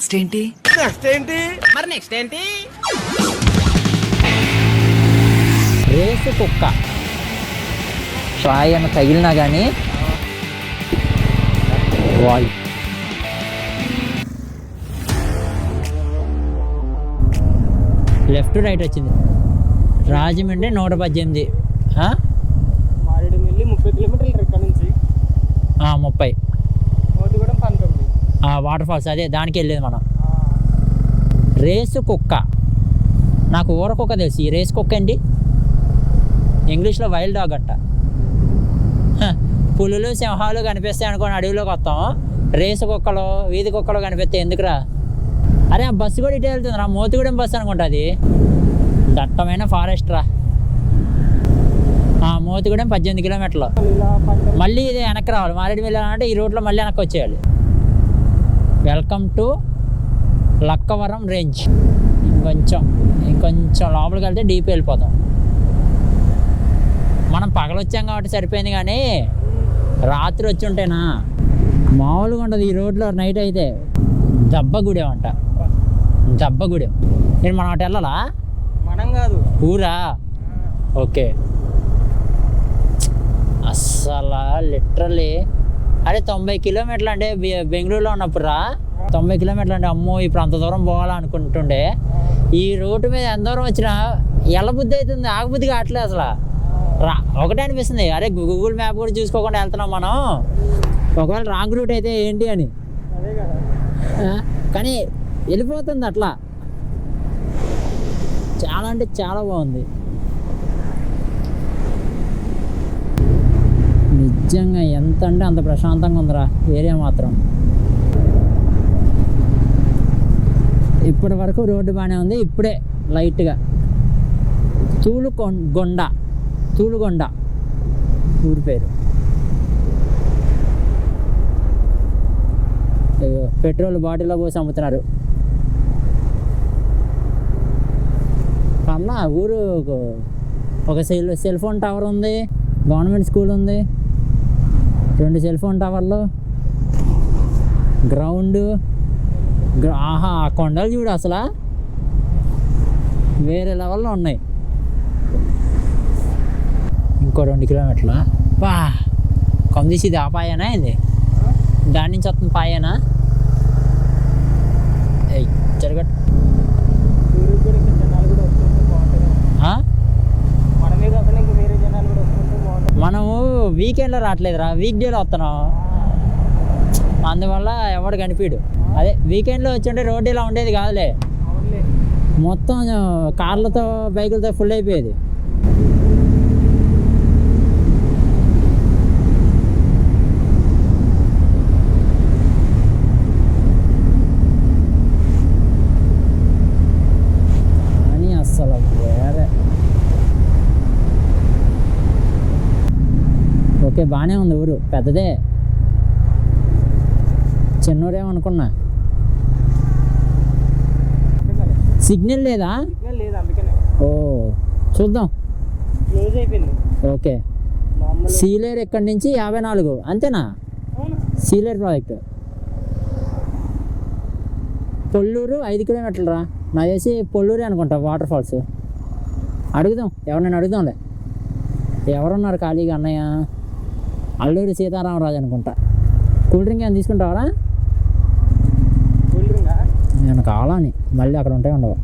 Next ఏంటి? మరి next ఏంటి? రేసు కుక్క ట్రాయ్ అని తగిలినా కానీ వాయ్. లెఫ్ట్ రైట్ వచ్చింది. రాజమండ్రి 118. మారేడుమిల్లి 30 కిలోమీటర్లు ఇక్కడ నుంచి. 30. మోతిగూడెం 19. వాటర్ ఫాల్స్ అదే దానికి వెళ్ళేది మనం. రేసు కుక్క, నాకు ఊర కుక్క తెలుసు. ఈ రేసు కుక్క అండి ఇంగ్లీష్లో వైల్డ్ డాగ్ అంట. పులులు సింహాలు కనిపిస్తాయి అనుకోని అడవిలోకి వస్తాం. రేసు కుక్కలు వీధి కుక్కలు కనిపిస్తాయి ఎందుకురా? అరే ఆ బస్సు కూడా ఇటే వెళ్తుంది రా, మోతిగూడెం బస్సు అనుకుంటుంది. దట్టమైన ఫారెస్ట్ రా. మోతిగూడెం 18 కిలోమీటర్లు. మళ్ళీ ఇది వెనక్కి రావాలి. మారేడుమిల్లి వెళ్ళాలంటే ఈ రోడ్లో మళ్ళీ వెనక్కి వచ్చేయాలి. Welcome to Lakkavaram range. ఇంకొంచెం లోపలికి వెళ్తే డీప్ వెళ్ళిపోతాం. మనం పగలొచ్చాం కాబట్టి సరిపోయింది, కానీ రాత్రి వచ్చి ఉంటేనా మామూలుగా ఉంటుంది ఈ రోడ్లో. నైట్ అయితే దబ్బగూడెం అంట. దబ్బగూడెం నేను మనం అటు వెళ్ళాలా? మనం కాదు, ఊరా. ఓకే. అస్సలు లిటరల్లీ అరే 90 కిలోమీటర్లు అంటే బెంగళూరులో ఉన్నప్పుడు రా. 90 కిలోమీటర్లు అంటే అమ్మో ఇప్పుడు అంత దూరం పోవాలనుకుంటుండే. ఈ రోడ్డు మీద ఎంత దూరం వచ్చినా ఎల్లబుద్ధి అవుతుంది, ఆగబుద్ధి కావట్లేదు అసలు. ఒకటే అనిపిస్తుంది, అరే గూగుల్ మ్యాప్ కూడా చూసుకోకుండా వెళ్తున్నాం మనం, ఒకవేళ రాంగ్ రూట్ అయితే ఏంటి అని. అదే కదా. కానీ వెళ్ళిపోతుంది అట్లా. చాలా అంటే చాలా బాగుంది నిజంగా. ఎంత అంటే అంత ప్రశాంతంగా ఉందిరా ఏరియా మాత్రం. ఇప్పటి వరకు రోడ్డు బాగానే ఉంది. ఇప్పుడే లైట్గా తూలుగొండ ఊరి పేరు. పెట్రోల్ బాటిల్లో పోసి అమ్ముతున్నారు. అమ్మ ఊరు ఒక సెల్ ఫోన్ టవర్ ఉంది, గవర్నమెంట్ స్కూల్ ఉంది, 2 సెల్ ఫోన్ టవర్లు, గ్రౌండ్. ఆహా ఆ కొండలు చూడు అసలు వేరే లెవెల్లో ఉన్నాయి. ఇంకో 2 కిలోమీటర్ల వా కొమ్మిది ఇది ఆ పాయనా ఏంది? దాని నుంచి వస్తుంది పాయనా? జరగట్ మనము వీకెండ్లో రావట్లేదురా, వీక్ డేలో వస్తున్నాం. అందువల్ల ఎవడు కనిపించడు. అదే వీకెండ్లో వచ్చి రోడ్డు ఇలా ఉండేది కాదులే, మొత్తం కార్లతో బైకులతో ఫుల్ అయిపోయేది. కానీ అస్సలు వేరే. ఓకే బాగానే ఉంది ఊరు, పెద్దదే. చిన్నూరేమనుకున్నా. సిగ్నల్ లేదా? ఓ చూద్దాం. క్లోజ్ అయిపోయింది. ఓకే. సీలేరు ఇక్కడి నుంచి 54 అంతేనా? సీలేరు ప్రాజెక్ట్. పొల్లూరు 5 కిలోమీటర్లు రా. నాకు తెలిసి పొల్లూరే అనుకుంటా వాటర్ ఫాల్స్. అడుగుదాం, ఎవరినైనా అడుగుదాంలే. ఎవరున్నారు ఖాళీగా? అన్నయ్య అల్లూరి సీతారామరాజు అనుకుంటా. కూల్ డ్రింక్ ఏమైనా తీసుకుంటావరా? నేను కావాలని మళ్ళీ అక్కడ ఉంటాయి ఉండవు.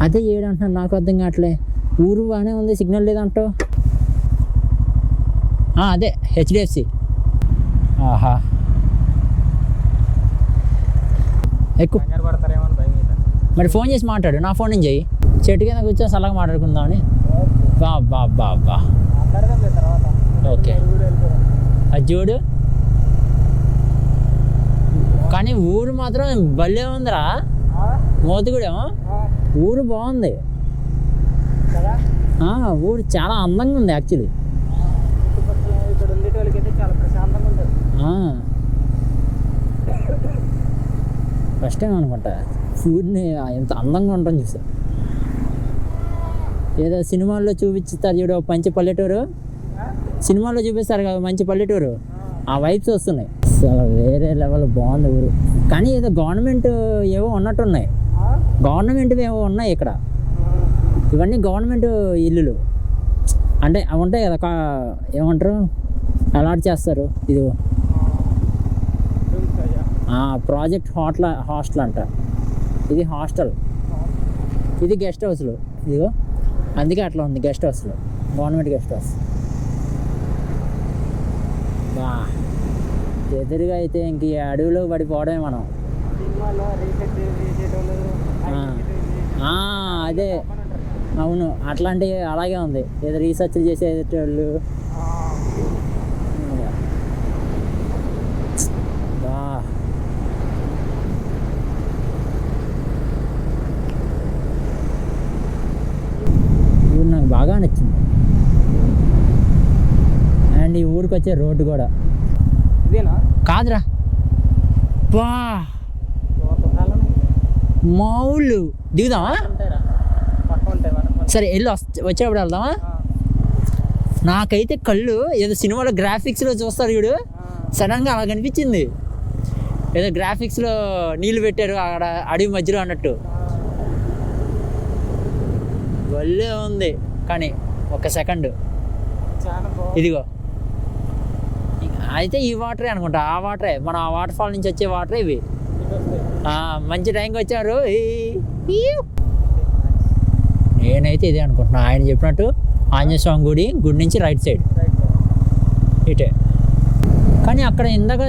అదే 7 అంటున్నాను, నాకు అర్థం కావట్లే. ఊరు బాగానే ఉంది, సిగ్నల్ లేదంటావు. అదే హెచ్డిఎఫ్సి. ఆహా ఎక్కువ మరి ఫోన్ చేసి మాట్లాడు. నా ఫోన్ నుంచి చెయ్యి. చెట్టు కింద కూర్చొని సలహా మాట్లాడుకుందామని. బా ఓకే అది చూడు. కానీ ఊరు మాత్రం భలే ఉందిరా. మోతిగూడెం ఊరు బాగుంది. ఊరు చాలా అందంగా ఉంది యాక్చువల్లీ. ఫస్ట్ టైం అనుకుంటా ఊరిని ఎంత అందంగా ఉంటుంది చూసా. ఏదో సినిమాల్లో చూపిస్తారు చూడు మంచి పల్లెటూరు, సినిమాల్లో చూపిస్తారు కదా మంచి పల్లెటూరు, ఆ వైబ్స్ వస్తున్నాయి. అసలు వేరే లెవెల్ బాగుంది ఊరు. కానీ ఏదో గవర్నమెంట్ ఏవో ఉన్నట్టున్నాయి, గవర్నమెంట్ ఏవో ఉన్నాయి ఇక్కడ. ఇవన్నీ గవర్నమెంట్ ఇల్లులు అంటే అవి ఉంటాయి కదా, ఏమంటారు అలాట్ చేస్తారు. ఇది ప్రాజెక్ట్ హాస్టల్ అంట. ఇది హాస్టల్, ఇది గెస్ట్ హౌస్లో. ఇదిగో అందుకే అట్లా ఉంది గెస్ట్ హౌస్లో, గవర్నమెంట్ గెస్ట్ హౌస్. బా ఎదురుగా అయితే ఇంక ఈ అడవిలో పడిపోవడమే మనం. అదే అవును, అట్లాంటివి అలాగే ఉంది. ఏదో రీసెర్చ్లు చేసేటోళ్ళు. బా ఊరు నాకు బాగా నచ్చింది. అండ్ ఈ ఊరికి వచ్చే రోడ్డు కూడా ఇదేనా? కాదురా, బా మావులు దిగుదామా? సరే వెళ్ళి వచ్చేప్పుడు వెళ్దామా? నాకైతే కళ్ళు ఏదో సినిమాలో గ్రాఫిక్స్లో చూస్తారు చూడు, సడన్గా అలా కనిపించింది. ఏదో గ్రాఫిక్స్లో నీళ్ళు పెట్టారు అక్కడ అడవి మధ్యలో అన్నట్టు. భలే ఉంది. కానీ ఒక సెకండ్ ఇదిగో అయితే ఈ వాటరే అనుకుంటా, ఆ వాటరే మన ఆ వాటర్ ఫాల్ నుంచి వచ్చే వాటరే ఇవి. మంచి టైంకి వచ్చారు. నేనైతే ఇదే అనుకుంటున్నా, ఆయన చెప్పినట్టు ఆంజనేయ స్వామి గుడి నుంచి రైట్ సైడ్ ఇటే. కానీ అక్కడ ఇందాక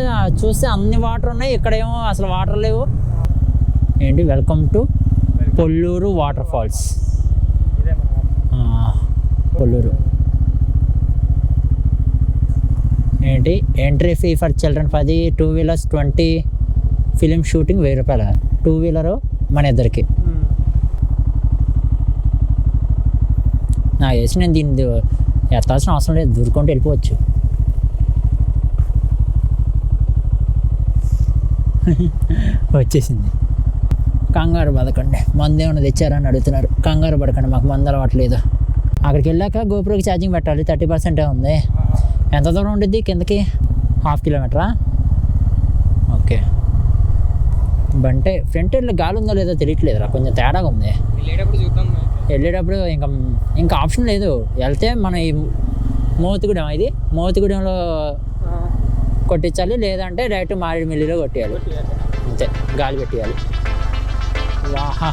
చూస్తే అన్ని వాటర్ ఉన్నాయి, ఇక్కడేమో అసలు వాటర్ లేవు. ఏంటి welcome to Polluru water falls. Polluru ఏంటి entry fee for children 10, 2 wheelers 20, film shooting 1000 రూపాయలు. 2 వీలరు మన ఇద్దరికి. నాకు వేసి నేను దీన్ని ఎత్తాల్సిన అవసరం లేదు, దూరుకుంటూ వెళ్ళిపోవచ్చు. వచ్చేసింది. కంగారు పడకండి, మందు ఏమైనా తెచ్చారని అడుగుతున్నారు. కంగారు పడకండి, మాకు మందు అలవాట్లేదు. అక్కడికి వెళ్ళాక గోప్రోకి ఛార్జింగ్ పెట్టాలి, 30% ఉంది. ఎంత దూరం ఉంటుంది కిందకి? 1/2 కిలోమీటరా? ఓకే. బంటే ఫ్రంట్ ఎండ్లో గాలి ఉందో లేదో తెలియట్లేదురా, కొంచెం తేడాగా ఉంది. వెళ్ళేటప్పుడు ఇంకా ఆప్షన్ లేదు. వెళ్తే మన ఈ మోతుగూడెం, ఇది మోతుగూడెంలో కొట్టించాలి, లేదంటే డైరెక్ట్ మారేడుమిల్లిలో కొట్టేయాలి. అంతే, గాలి పెట్టేయాలి. వాహా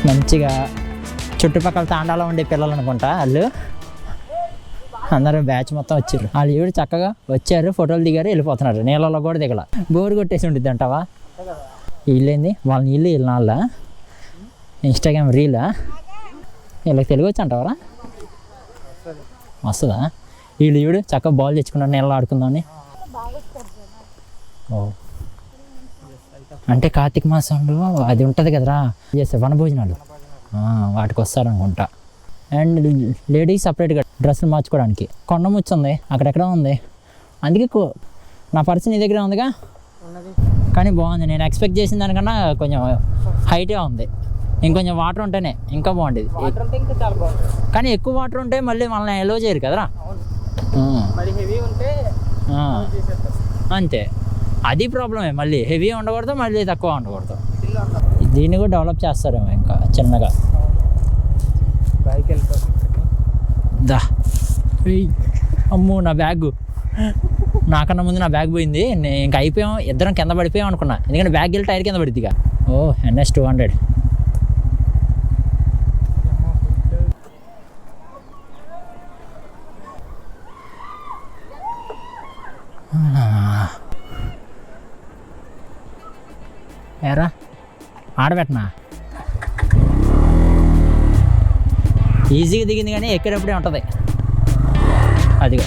మంచిగా చుట్టుపక్కల తాండాలో ఉండే పిల్లలు అనుకుంటా వాళ్ళు అందరూ బ్యాచ్ మొత్తం వచ్చారు. వాళ్ళు ఏడు చక్కగా వచ్చారు, ఫోటోలు దిగారు, వెళ్ళిపోతున్నారు. నీళ్ళలో కూడా దిగల. బోరు కొట్టేసి ఉంటుంది అంటావా? వీళ్ళేంది వాళ్ళ నీళ్ళు వీళ్ళ నాళ్ళ ఇన్స్టాగ్రామ్ రీలా? వీళ్ళకి తెలుగు వచ్చి అంటావరా? వస్తుందా? వీళ్ళు ఈవిడు చక్కగా బాల్ తెచ్చుకున్నారు నీళ్ళలో ఆడుకుందామని. ఓ అంటే కార్తీక మాసంలో అది ఉంటుంది కదరా, చేస్తే వనభోజనాలు, వాటికి వస్తారనుకుంటా. అండ్ లేడీస్ సపరేట్గా డ్రెస్సులు మార్చుకోవడానికి కొండముచ్చు ఉంది, అక్కడెక్కడ ఉంది. అందుకే నా పర్స్ నీ దగ్గర ఉందిగా. కానీ బాగుంది, నేను ఎక్స్పెక్ట్ చేసిన దానికన్నా కొంచెం హైటే ఉంది. ఇంకొంచెం వాటర్ ఉంటేనే ఇంకా బాగుండేది. కానీ ఎక్కువ వాటర్ ఉంటే మళ్ళీ మనల్ని ఎలో చేయరు కదరా. అంతే, అది ప్రాబ్లమే. మళ్ళీ హెవీ ఉండకూడదు, మళ్ళీ తక్కువ ఉండకూడదు. దీన్ని కూడా డెవలప్ చేస్తారేమో ఇంకా చిన్నగా. దా అమ్మో, నా బ్యాగు నాకన్నా ముందు నా బ్యాగ్ పోయింది. నేను ఇంకా అయిపోయాం, ఇద్దరం కింద పడిపోయాం అనుకున్నా. ఎందుకంటే బ్యాగ్ వెళ్ళి టైర్ కింద పడిద్దిగా. ఓ NS 200 ఏరా ఆడబెట్టనా? ఈజీగా దిగింది కానీ ఎక్కేటప్పుడే ఉంటుంది. అదిగో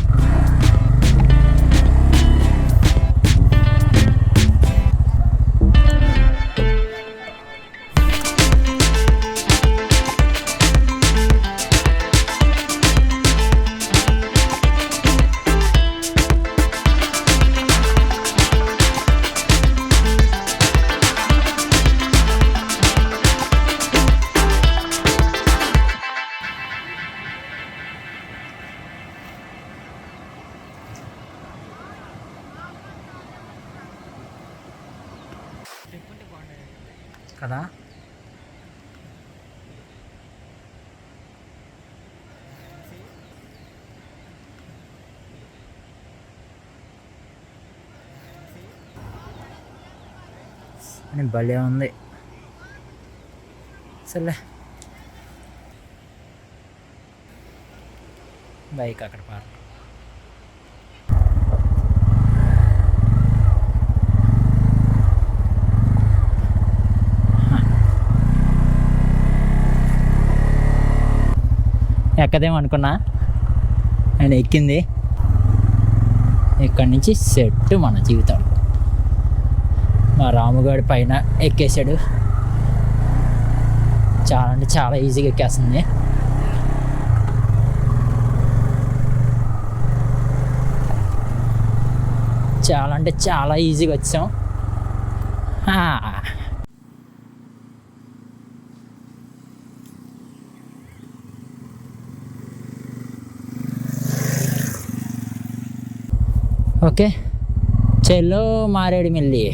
కదా. అని భలే ఉంది. సర్లే బైక్ అక్కడ పార్క్. ఎక్కదేమో అనుకున్నా, ఆయన ఎక్కింది. ఇక్కడి నుంచి సెట్ మన జీవితం. మా రాముగాడి పైన ఎక్కేసాడు. చాలా అంటే చాలా ఈజీగా ఎక్కేస్తుంది. చాలా అంటే చాలా ఈజీగా వచ్చాం. ఓకే, చెల్లో మారేడుమిల్లి.